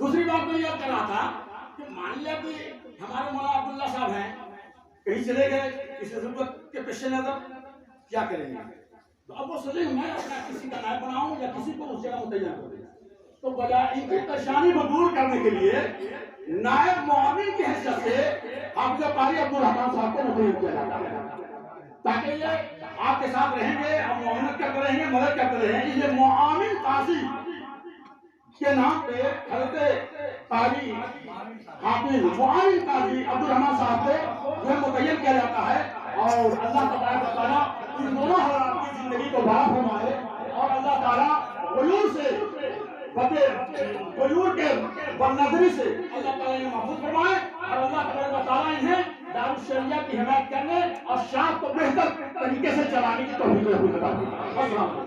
दूसरी बात मैं यह कह रहा था कि मान लिया कि हमारे मौलाना अब्दुल्ला साहब हैं, कहीं चले गए, इस जरूरत के पेश नजर क्या करेंगे? तो अब वो सोचे मैं अपना किसी का नायब बनाऊं या किसी को उस जगह मुतय्यन कर दूं। तो बजाय इनकी परेशानी को दूर करने के लिए नायब मुआविन की हैसियत से हाफिज कारी अब्दुल रहमान साहब को मुतय्यन किया जाता है, ताकि ये आपके साथ रहेंगे, आप मुआवनत करते रहेंगे, मदद करते रहेंगे। इसलिए मुआविन काजी के नाम पे हजरत कारी हाफिज मुआविन काजी अब्दुल रहमान साहब को जो मुतय्यन किया जाता है। और अल्लाह तबारक व तआला इन दोनों हज़रात की जिंदगी को बड़ा फरमाए और अल्लाह ताला गुयूर के बदनज़री से अल्लाह ताला इन्हें महफूज फरमाए और अल्लाह तबारक व तआला इन्हें दारुल शरिया की हिमायत करने और शाह को बेहतर तरीके से चलाने की तौफीक अता फरमाए।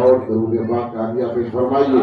और दरूद पाक काफिया पेश फरमाइए।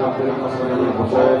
जद्दिल हसन वल हुसैन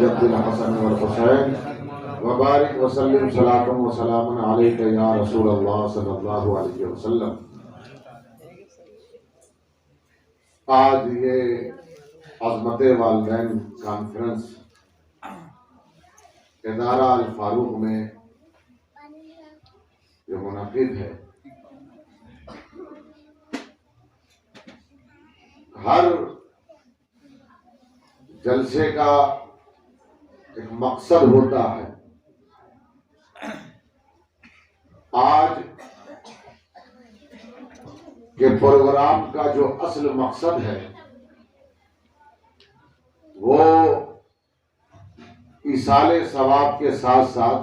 जद्दिल हसन वल हुसैन वबारिक वसल्लिम सलातन व सलामन अलैका या रसूल अल्लाह सल्लल्लाहु अलैहि वसल्लम। आज ये अज़मत वालिदैन कॉन्फ्रेंस इदारा अल फारूक में जो मुनक़िद है, हर जलसे का एक मकसद होता है। आज के प्रोग्राम का जो असल मकसद है वो इसाले सवाब के साथ साथ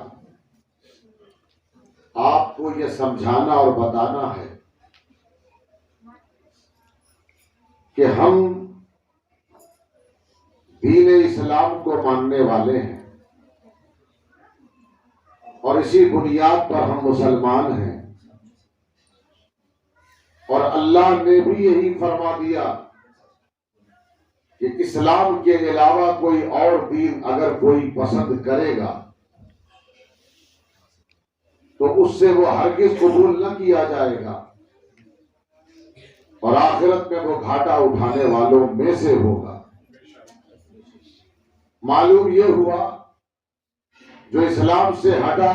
आपको ये समझाना और बताना है कि हम दीन इस्लाम को मानने वाले हैं और इसी बुनियाद पर हम मुसलमान हैं। और अल्लाह ने भी यही फरमा दिया कि इस्लाम के अलावा कोई और दीन अगर कोई पसंद करेगा तो उससे वो हरगिज कबूल न किया जाएगा और आखिरत में वो घाटा उठाने वालों में से होगा। मालूम ये हुआ जो इस्लाम से हटा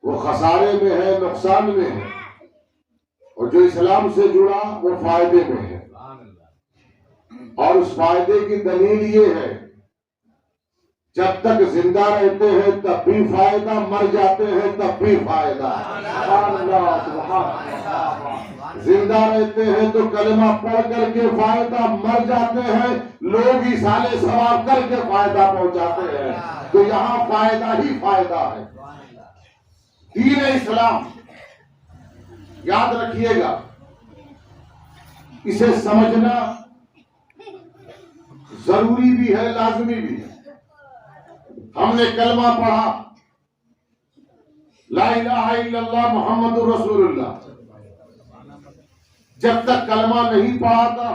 वो खसारे में है, नुकसान में है, और जो इस्लाम से जुड़ा वो फायदे में है। और उस फायदे की दलील ये है, जब तक जिंदा रहते हैं तब भी फायदा, मर जाते हैं तब भी फायदा। जिंदा रहते हैं तो कलमा पढ़ करके फायदा, मर जाते हैं लोग इसाले सवाब करके फायदा पहुंचाते हैं। तो यहाँ फायदा ही फायदा है। दीन इस्लाम याद रखिएगा, इसे समझना जरूरी भी है, लाजमी भी है। हमने कलमा पढ़ा ला इलाहा इल्लल्लाह मुहम्मदुर रसूलुल्लाह, जब तक कलमा नहीं पढ़ा था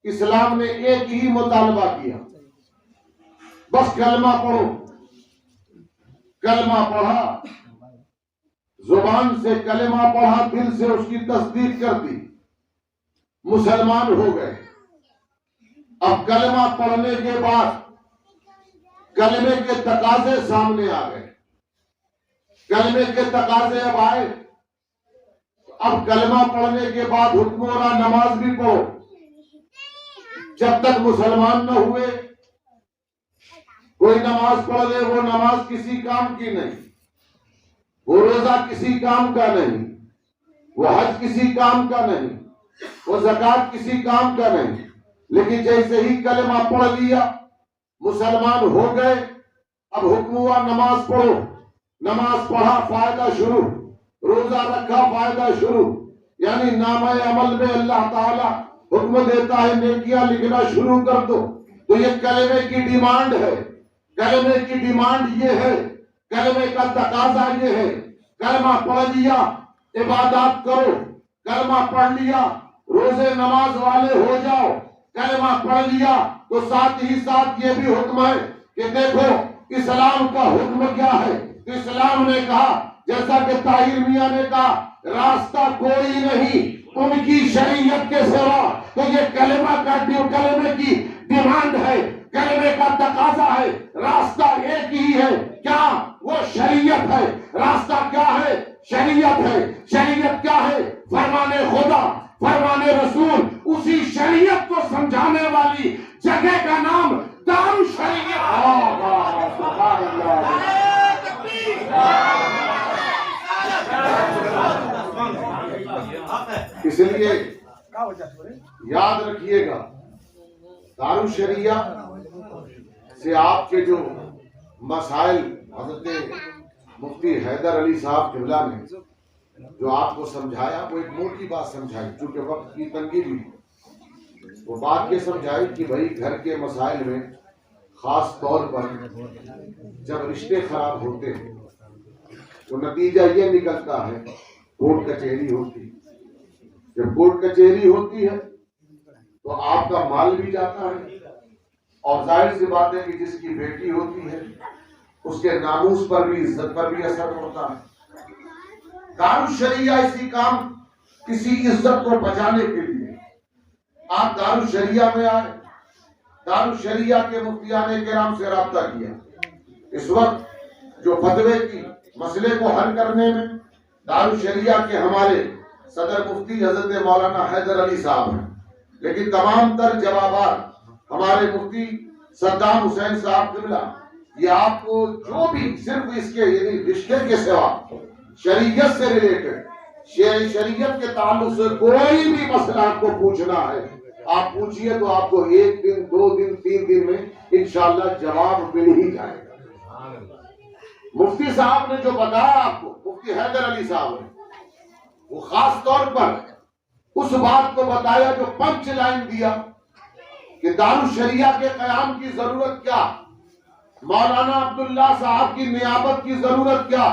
इस्लाम ने एक ही मुतालबा किया, बस कलमा पढ़ो। कलमा पढ़ा, जुबान से कलमा पढ़ा, दिल से उसकी तस्दीक कर दी, मुसलमान हो गए। अब कलमा पढ़ने के बाद कलमे के तकाजे सामने आ गए। कलमे के तकाजे अब आए, अब कलमा पढ़ने के बाद हुक्म हो रहा नमाज भी पढ़ो। जब तक मुसलमान न हुए कोई नमाज पढ़ ले, वो नमाज किसी काम की नहीं, वो रोजा किसी काम का नहीं, वो हज किसी काम का नहीं, वो ज़कात किसी काम का नहीं। लेकिन जैसे ही कलमा पढ़ लिया, मुसलमान हो गए, अब हुक्म हुआ नमाज पढ़ो। नमाज पढ़ा, फायदा शुरू। रोजा रखा, फायदा शुरू। यानी नामे अमल में अल्लाह ताला हुक्म देता है नेकियां लिखना शुरू कर दो। तो ये कलमे की डिमांड है। कलमे की डिमांड ये है, कलमे का तकाजा ये है। कलमा पढ़ लिया, इबादत करो। कलमा पढ़ लिया, रोजे नमाज वाले हो जाओ। कलमा पढ़ लिया तो साथ ही साथ ये भी हुक्म है कि देखो इस्लाम का हुक्म क्या है। तो इस्लाम ने कहा, जैसा कि ताहिर मियां ने कहा, रास्ता कोई नहीं उनकी शरीयत के सिवा। तो ये कलमे की डिमांड है, कलमे का तकाजा है। रास्ता एक ही है, क्या? वो शरीयत है। रास्ता क्या है? शरीयत है। शरीयत क्या है? फरमाने खुदा, फरमाने रसूल। उसी शरीयत को समझाने वाली जगह का नाम दारुल शरीयत। इसलिए याद रखिएगा, दारुल शरिया से आपके जो मसाइल हजरत मुफ्ती हैदर अली साहब किबला ने जो आपको समझाया, वो एक मोटी बात समझाई, चूंकि वक्त की तंगी भी। वो बात ये समझाई कि भाई घर के मसाइल में खास तौर पर जब रिश्ते खराब होते हैं तो नतीजा ये निकलता है कोर्ट कचहरी होती। जब कोर्ट कचहरी होती है तो आपका माल भी जाता है, और जाहिर सी बात है कि जिसकी बेटी होती है उसके नामूस पर भी, इज्जत पर भी असर पड़ता है। दारुल शरिया इसी काम, किसी इज्जत को बचाने के लिए आप दारुल शरिया में आए। दारुल शरिया के मुफ्तियाने किराम से राब्ता किया। इस वक्त जो फतवे की मसले को हल करने में दारुल शरिया के हमारे सदर मुफ्ती हजरत मौलाना हैदर अली साहब हैं, लेकिन तमाम तर जवाबात हमारे मुफ्ती सद्दाम हुसैन साहब किबला, ये आपको जो भी सिर्फ इसके यानी रिश्ते के सिवा शरीयत से रिलेटेड, शरीयत के ताल्लुक से कोई भी मसला आपको पूछना है, आप पूछिए तो आपको 1 दिन 2 दिन 3 दिन में इंशाअल्लाह जवाब मिल ही जाएगा। मुफ्ती साहब ने जो बताया आपको, मुफ्ती हैदर अली साहब ने, वो खास तौर पर उस बात को बताया जो पंच लाइन दिया कि दारुल शरिया के कयाम की जरूरत क्या, मौलाना अब्दुल्ला साहब की नियाबत की जरूरत क्या।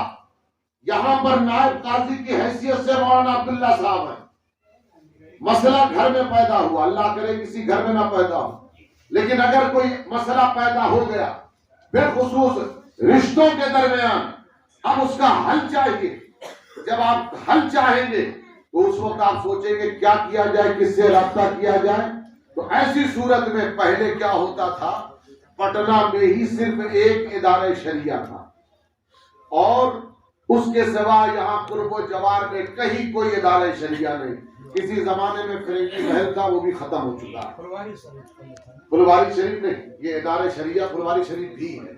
यहाँ पर नायब काजी की हैसियत से मौलाना अब्दुल्ला साहब है। मसला घर में पैदा हुआ, अल्लाह करे किसी घर में ना पैदा हो, लेकिन अगर कोई मसला पैदा हो गया बिलखुसूस रिश्तों के दरमियान, अब उसका हल चाहिए। जब आप हल चाहेंगे तो उस वक्त आप सोचेंगे क्या किया जाए, किससे राब्ता किया जाए। तो ऐसी सूरत में पहले क्या होता था, पटना में ही सिर्फ एक इदारे शरिया था और उसके सिवा यहाँ कुर्बो जवार में कहीं कोई इदारे शरिया नहीं। किसी जमाने में फिरंगी महल था, वो भी खत्म हो चुका है। फुलवारी शरीफ नहीं, ये इदारे शरिया फुलवारी शरीफ भी है,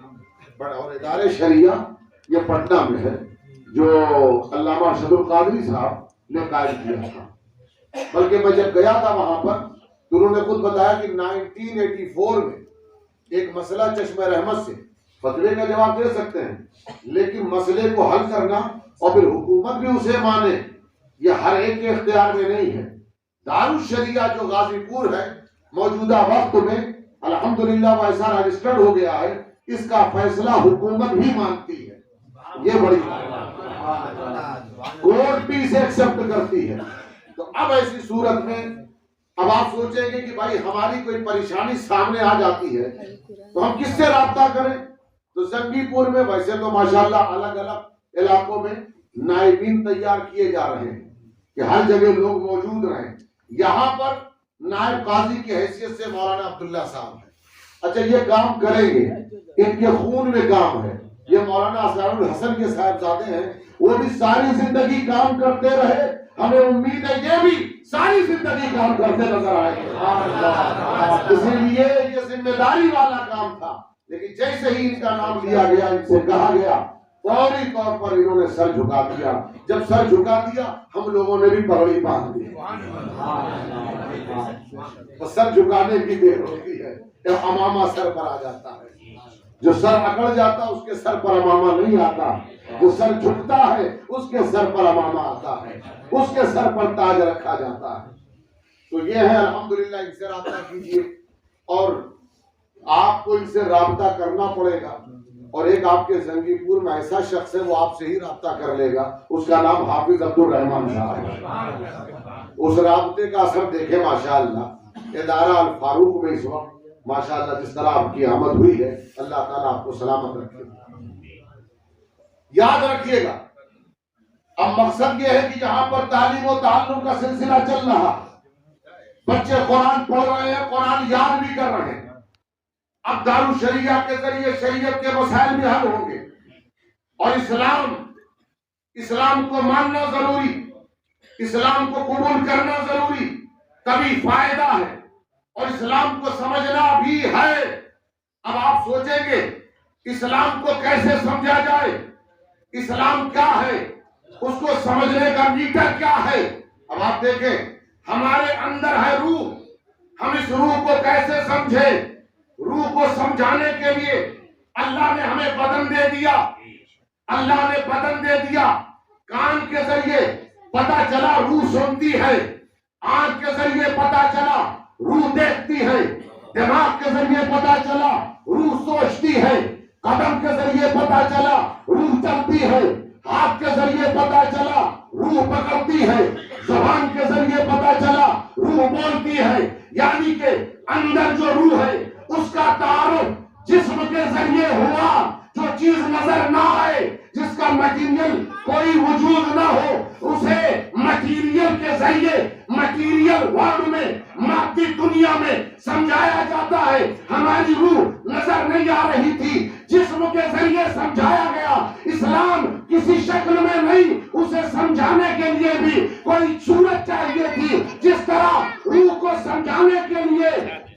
और इदारे शरिया ये पटना में है जो अल्लामा अरशदुल कादरी साहब ने कायम किया था। बल्कि मैं जब गया था वहां पर तो उन्होंने खुद बताया कि 1984 में एक मसला चश्मे रहमत से फतवे का जवाब दे सकते हैं, लेकिन मसले को हल करना और फिर हुकूमत भी उसे माने, ये हर एक के इख्तियार में नहीं है। दारुल शरिया जो गाजीपुर है मौजूदा वक्त में अल्हम्दुलिल्लाह वैसा रजिस्टर्ड हो गया है, इसका फैसला हुकूमत भी मानती है। ये बड़ी कोर्ट भी इसे एक्सेप्ट करती है। तो अब ऐसी सूरत में अब आप सोचेंगे कि भाई हमारी कोई परेशानी सामने आ जाती है तो हम किससे राब्ता करें। तो जंगीपुर में वैसे तो माशाल्लाह अलग अलग इलाकों में नायबीन तैयार किए जा रहे हैं कि हर जगह लोग मौजूद रहें। यहाँ पर नायब काजी की हैसियत से मौलाना अब्दुल्ला साहब है। अच्छा ये काम करेंगे, इनके खून में काम है। ये मौलाना असरारुल हसन के साहबजादे हैं, वो भी सारी जिंदगी काम करते रहे, हमें उम्मीद है ये भी सारी जिंदगी काम करते नजर आएंगे। इसीलिए ये जिम्मेदारी वाला काम था, लेकिन जैसे ही इनका नाम लिया गया, इनसे कहा गया, फौरी तौर पर इन्होंने सर झुका दिया। जब सर झुका दिया, हम लोगों ने भी पगड़ी बांध दी। तो सर झुकाने की देर होती है, जब अमामा सर पर आ जाता है। जो सर अकड़ जाता उसके सर पर अमामा नहीं आता, जो सर झुकता है उसके सर पर अमामा आता है, उसके सर पर ताज रखा जाता है। तो ये है, अल्हम्दुलिल्लाह। इनसे राब्ता कीजिए, और आपको इनसे राब्ता करना पड़ेगा। और एक आपके जंगीपुर में ऐसा शख्स है, वो आपसे ही राब्ता कर लेगा, उसका नाम हाफिज अब्दुल रहमान साहब है। उस राब्ते का असर देखे माशाअल्लाह। इदारा अल फारूक में इस वक्त माशाअल्लाह जिस तरह आपकी आमद हुई है, अल्लाह ताला आपको सलामत रखे। याद रखिएगा, अब मकसद ये है कि जहां पर तालीम और ताल्लुम का सिलसिला चल रहा, बच्चे कुरान पढ़ रहे हैं, कुरान याद भी कर रहे हैं। अब दारुल शरिया के जरिए शरीयत के मसाइल भी हल होंगे, और इस्लाम को मानना जरूरी, इस्लाम को कबूल करना जरूरी, तभी फायदा है, और इस्लाम को समझना भी है। अब आप सोचेंगे इस्लाम को कैसे समझा जाए, इस्लाम क्या है, उसको समझने का मीटर क्या है। अब आप देखें, हमारे अंदर है रूह, हम इस रूह को कैसे समझे। रूह को समझाने के लिए अल्लाह ने हमें बदन दे दिया, अल्लाह ने बदन दे दिया। कान के जरिए पता चला रूह सुनती है, आंख के जरिए पता चला रूह देखती है, दिमाग के जरिए पता चला रूह सोचती है, कदम के जरिए पता चला रूह चलती है, हाथ के जरिए पता चला रूह पकड़ती है, जुबान के जरिए पता चला रूह बोलती है। यानी कि अंदर जो रूह है उसका तारुफ जिस्म के जरिए हुआ। जो चीज नजर ना आए, जिसका मटीरियल कोई वजूद ना हो, उसे मटीरियल के जरिए मटीरियल वर्ल्ड में, मादी दुनिया में समझाया जाता है। हमारी रूह नजर नहीं आ रही थी, जिस्म के जरिए समझाया गया। इस्लाम किसी शक्ल में नहीं, उसे समझाने के लिए भी कोई सूरत चाहिए थी। जिस तरह रूह को समझाने के लिए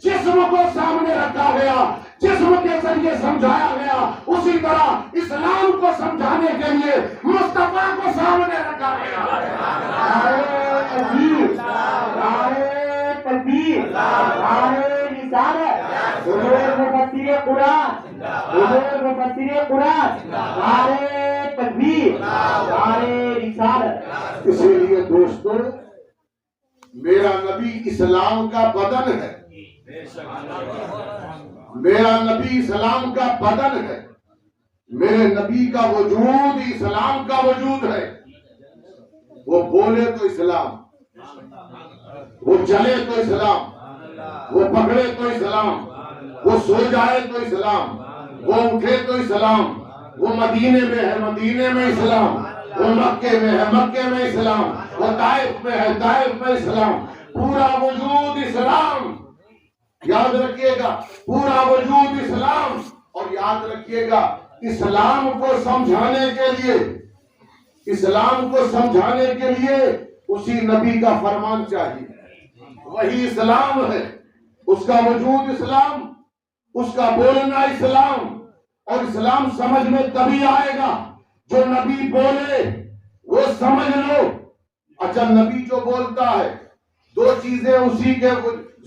जिस्म को सामने रखा गया, जिस्म के जरिए समझाया गया, उसी तरह इस्लाम को समझाने के लिए मुस्तफा को सामने रखा गया। इसीलिए दोस्तों, मेरा नबी इस्लाम का बदन है, मेरा नबी इस्लाम का बदन है, मेरे नबी का वजूद इस्लाम का वजूद है। वो बोले तो इस्लाम, वो चले तो इस्लाम, वो पकड़े तो इस्लाम, वो सो जाए तो इस्लाम, वो उठे तो इस्लाम, वो मदीने में है मदीने में इस्लाम, वो मक्के में है मक्के में इस्लाम, वो ताइफ में है ताइफ में इस्लाम। पूरा वजूद इस्लाम। याद रखिएगा, पूरा वजूद इस्लाम। और याद रखिएगा, इस्लाम को समझाने के लिए, इस्लाम को समझाने के लिए उसी नबी का फरमान चाहिए। वही इस्लाम है, उसका वजूद इस्लाम, उसका बोलना इस्लाम। और इस्लाम समझ में तभी आएगा जो नबी बोले वो समझ लो। अच्छा, नबी जो बोलता है, दो चीजें उसी के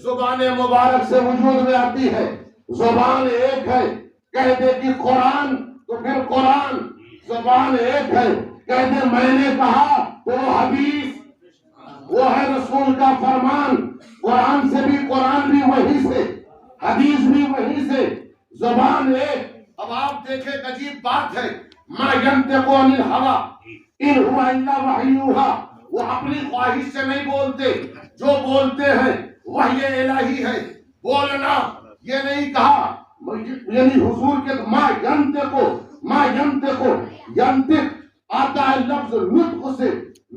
जुबान मुबारक से वजूद में आती है। जुबान एक है, कह दे कि कुरान तो फिर कुरान। जुबान एक है, कह दे मैंने कहा तो हदीस, वो है रसूल का फरमान। कुरान से भी, कुरान भी वही से, हदीस भी वही से। जुबान एक। अब आप देखें, अजीब बात है, मा यंतिकु अनिल हवा इन हुवा इल्ला वहयुहा। वो अपनी ख्वाहिश से नहीं बोलते, जो बोलते हैं वही इलाही है। बोलना ये नहीं कहा, यानी हुजूर के मा यंतिकु यंतिक आता है लफ्ज नुत्क से।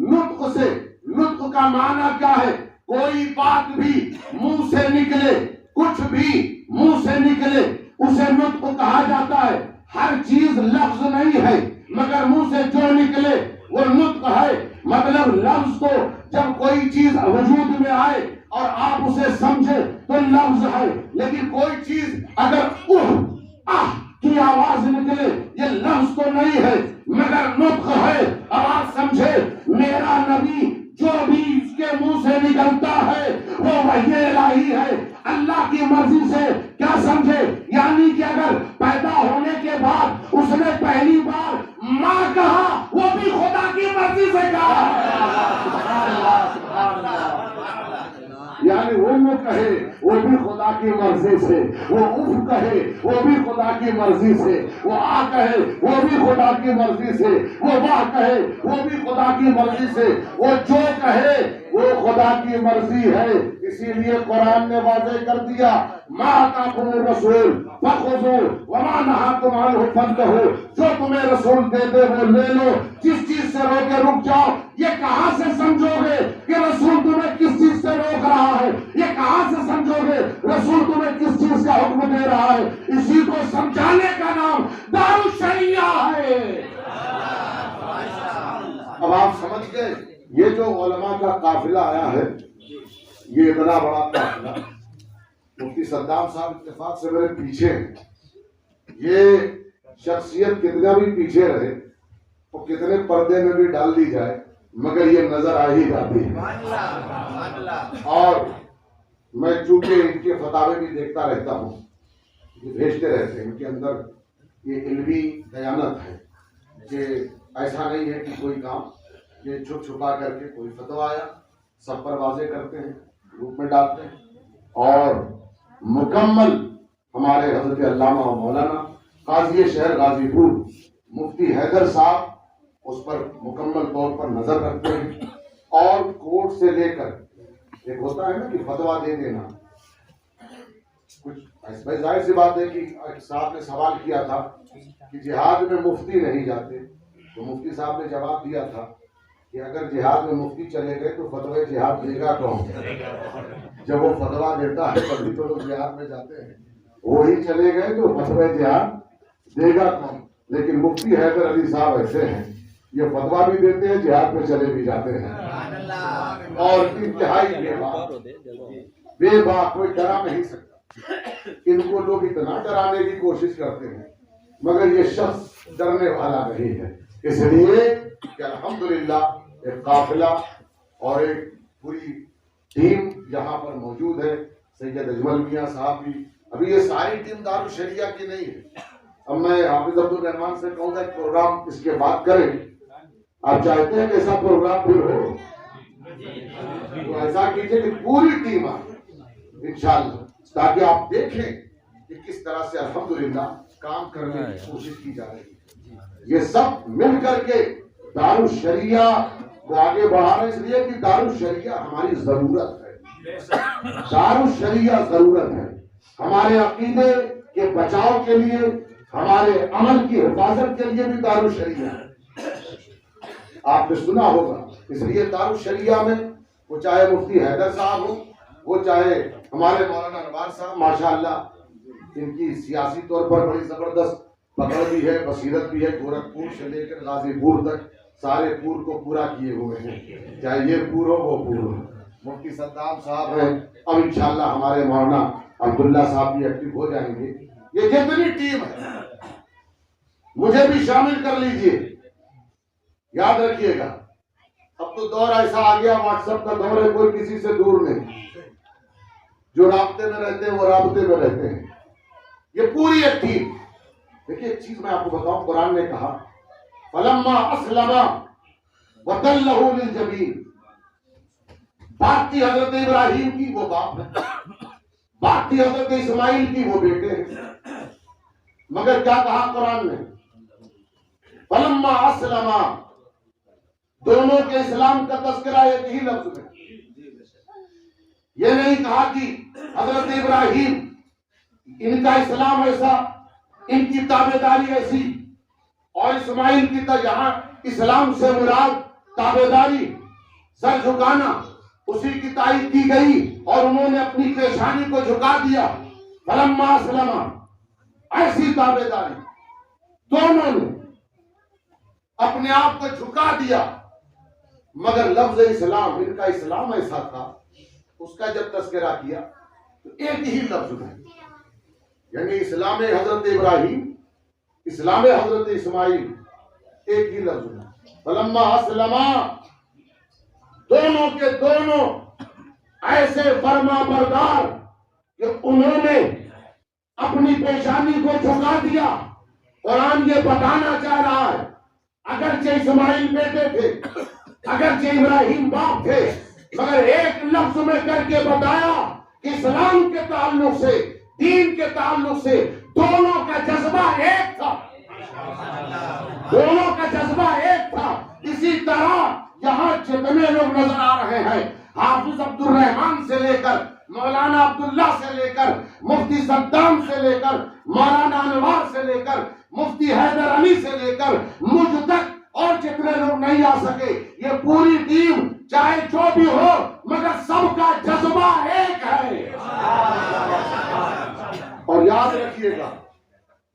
नुत्क से, नुत्क का माना क्या है? कोई बात भी मुंह से निकले, कुछ भी मुंह से निकले उसे नुत्क कहा जाता है। हर चीज लफ्ज नहीं है, मगर मुंह से जो निकले वो नुत्क है। मतलब लफ्ज तो जब कोई चीज वजूद में आए और आप उसे समझे तो लफ्ज है, लेकिन कोई चीज अगर उह आह की आवाज निकले ये लफ्ज तो नहीं है मगर नुत्क है। अब आप समझे, मेरा नबी जो भी इसके मुंह से निकलता है वो वही इलाही है, अल्लाह की मर्जी से। क्या समझे? यानी कि अगर पैदा होने के बाद उसने पहली बार माँ कहा, वो भी खुदा की मर्जी से कहा। यानी वो कहे वो भी खुदा की मर्जी से, वो उफ कहे वो भी खुदा की मर्जी से, वो आ कहे वो भी खुदा की मर्जी से, वो वाह कहे वो भी खुदा की मर्जी से, वो जो कहे वो खुदा की मर्जी है। इसीलिए कुरान ने वाज़ेह कर दिया, मा आताकुमुर रसूल फखुज़ू वमा नहाकुम अन्हु फंतहू। जो तुम्हें रसूल दे दे वो ले लो, जिस चीज से रोके रुक जाओ। ये कहां से समझोगे कि रसूल तुम्हें किस चीज से रोक रहा है? ये कहां से समझोगे रसूल तुम्हें किस चीज का हुक्म दे रहा है? इसी को समझाने का नाम दारुश शरिया है। अब आप समझ गए, ये जो उलमा का काफिला आया है, ये इतना बड़ा काफिला, मुफ्ती सद्दाम साहब इत्तेफाक से मेरे पीछे हैं। ये शख्सियत कितना भी पीछे रहे और कितने पर्दे में भी डाल दी जाए, मगर ये नजर आ ही जाती है। और मैं चूंकि इनके फतावे भी देखता रहता हूँ, ये भेजते रहते हैं, इनके अंदर ये इल्मी दयानत है कि ऐसा नहीं है कि कोई काम ये छुप छुपा करके कोई फतवा आया सब पर वाज़ेह करते हैं, ग्रुप में डालते हैं। और मुकम्मल हमारे हजरत अल्लामा और मौलाना काजी शहर गाजीपुर मुफ्ती हैदर साहब उस पर मुकम्मल तौर पर नजर रखते हैं। और कोर्ट से लेकर एक होता है ना कि फतवा दे देना, कुछ ऐसा जाहिर सी बात है कि साहब ने सवाल किया था कि जिहाद में मुफ्ती नहीं जाते, तो मुफ्ती साहब ने जवाब दिया था कि अगर जिहाद में मुफ्ती चले गए तो फतवा जिहाद देगा कौन? जब वो फतवा देता है तभी तो लोग जिहाद में जाते हैं, वो ही चले गए तो फतवा जिहाद देगा कौन? लेकिन मुफ्ती हैदर अली साहब ऐसे हैं, ये फतवा भी देते हैं, जिहाद में चले भी जाते हैं। और इंतहाई बेबाक, कोई डरा नहीं सकता। इनको लोग इतना डराने की कोशिश करते हैं, मगर ये शख्स डरने वाला नहीं है। इसलिए कि अल्हम्दुलिल्लाह एक काफिला और एक पूरी टीम यहाँ पर मौजूद है। सैयद अजमल मियाँ साहब भी, अभी ये सारी टीम दारुश शरिया की नहीं है। अब मैं हाफिज अब्दुल रहमान से कहूँगा प्रोग्राम इसके बाद करें। आप चाहते हैं कि ऐसा प्रोग्राम फिर हो, तो ऐसा कीजिए कि पूरी टीम आए इंशाअल्लाह, ताकि आप देखें कि किस तरह से अल्हम्दुलिल्लाह काम करने की कोशिश की जा रही है। ये सब मिल करके दारुश शरिया को आगे बढ़ा रहे, इसलिए कि दारुश शरिया हमारी जरूरत है। दारुश शरिया जरूरत है हमारे अकीदे के बचाव के लिए, हमारे अमल की हिफाजत के लिए भी दारुश शरिया है। आपने सुना होगा, इसलिए दारुश शरिया में वो चाहे मुफ्ती हैदर साहब हो, वो चाहे हमारे मौलाना अनवार साहब, माशाअल्लाह इनकी सियासी तौर पर बड़ी जबरदस्त पकड़ भी है, बसीरत भी है। गोरखपुर से लेकर गाजीपुर तक सारे पूर को पूरा किए हुए हैं, चाहे ये पूर हो वो पूर हो। मुफ्ती सद्दाम साहब हैं, अब इंशाअल्लाह हमारे मौलाना अब्दुल्ला साहब भी एक्टिव हो जाएंगे। ये जितनी टीम है मुझे भी शामिल कर लीजिए, याद रखिएगा। अब तो दौर ऐसा आ गया, व्हाट्सएप का दौर है, कोई किसी से दूर नहीं। जो राब्ते में रहते हैं वो राब्ते में रहते हैं। ये पूरी एक टीम। देखिए एक चीज मैं आपको बताऊं, कुरान ने कहा फलम्मा अस्लमा वतल्लहु लिलजबीन। बात थी हजरत इब्राहिम की, वो बाप है। बात थी हजरत इस्माइल की, वो बेटे हैं। मगर क्या कहा कुरान ने? फलम्मा अस्लमा, दोनों के इस्लाम का तस्करा एक ही लफ्ज में। ये नहीं कहा कि हजरत इब्राहिम इनका इस्लाम ऐसा, इनकी ताबेदारी ऐसी, और इस्माइल की तो यहाँ इस्लाम से मुराद ताबेदारी, सर झुकाना, उसी की तारीफ की गई और उन्होंने अपनी पेशानी को झुका दिया। फलम्मा असलमा, ऐसी ताबेदारी, दोनों ने अपने आप को झुका दिया। मगर लफ्ज इस्लाम, इनका इस्लाम ऐसा था, उसका जब तस्करा किया तो एक ही लफ्ज में, यानी इस्लाम हजरत इब्राहिम, इस्लाम हजरत इस्माइल, एक ही लफ्ज में फलम्मा असलमा, दोनों के दोनों ऐसे फरमा बरदार कि उन्होंने अपनी पेशानी को झुका दिया। कुरान ये बताना चाह रहा है, अगरचे इस्माइल बेटे थे, अगरचे इब्राहिम बाप थे, मगर एक लफ्ज में करके बताया कि इस्लाम के ताल्लुक से, दीन के ताल्लुक से दोनों का जज्बा एक था, दोनों का जज्बा एक था। इसी तरह यहाँ जितने लोग नजर आ रहे हैं, हाफिज अब्दुल रहमान से लेकर मौलाना अब्दुल्ला से लेकर मुफ्ती सद्दाम से लेकर मौलाना अनवार से लेकर मुफ्ती हैदर अली से लेकर मुझ तक और जितने लोग नहीं आ सके, ये पूरी टीम चाहे जो भी हो, मगर सबका जज्बा एक है। और याद रखिएगा,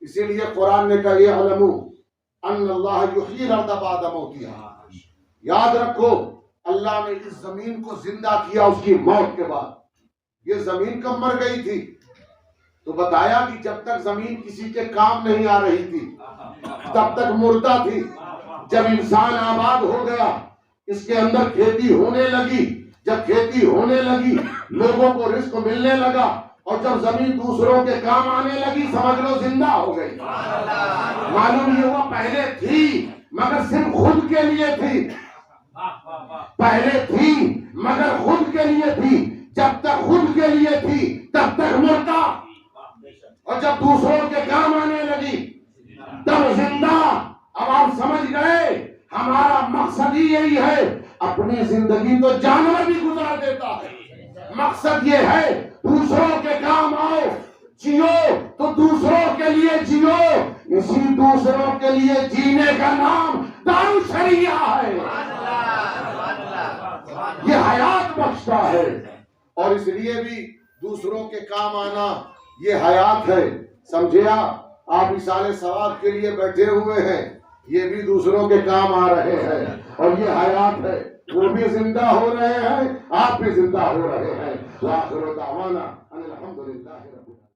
इसीलिए कुरान ने कहा ये अलमू अन्नल्लाह युहयिल अर्द बअद मौतिहा, याद रखो अल्लाह ने इस जमीन को जिंदा किया उसकी मौत के बाद। ये जमीन कब मर गई थी? तो बताया कि जब तक जमीन किसी के काम नहीं आ रही थी तब तक मुर्दा थी। जब इंसान आबाद हो गया, इसके अंदर खेती होने लगी, जब खेती होने लगी लोगों को रिस्क मिलने लगा, और जब जमीन दूसरों के काम आने लगी समझ लो जिंदा हो गई। मालूम ये हुआ पहले थी मगर सिर्फ खुद के लिए थी, पहले थी मगर खुद के लिए थी। जब तक खुद के लिए थी तब तक मुर्दा, और जब दूसरों के काम आने लगी तब जिंदा। अब आप समझ गए, हमारा मकसद ही यही है। अपनी जिंदगी तो जानवर भी गुजार देता है, मकसद ये है दूसरों के काम आओ, जियो तो दूसरों के लिए जियो। इसी दूसरों के लिए जीने का नाम दारू शरिया है, ये हयात बख्शता है। और इसलिए भी दूसरों के काम आना ये हयात है। समझे आप इसाले सवाब के लिए बैठे हुए हैं, ये भी दूसरों के काम आ रहे हैं और ये हयात है। वो भी जिंदा हो रहे हैं, आप भी जिंदा हो रहे हैं। आखिर दावाना अनिल हम्दुलिल्लाह।